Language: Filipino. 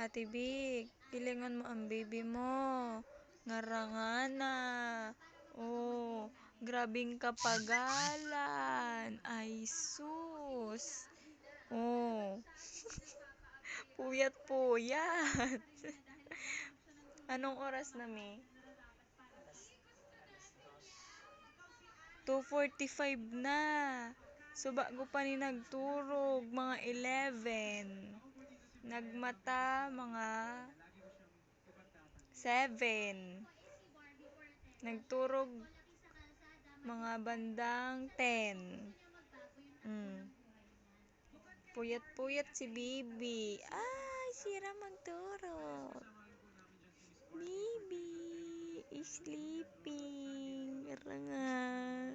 Ate Vic, pilingon mo ang baby mo. Ngarangana. Oh, grabing kapagalan. Ay, sus. Oh, puyat-puyat. Anong oras na, Mi? 2:45 na. So, bago pa ni nagturog, mga 11. Nagmata, mga 7. Nagturog, mga bandang 10. Mm. Puyat-puyat si Bibi. Ay, sira magturog. Bibi is sleeping. Ranga.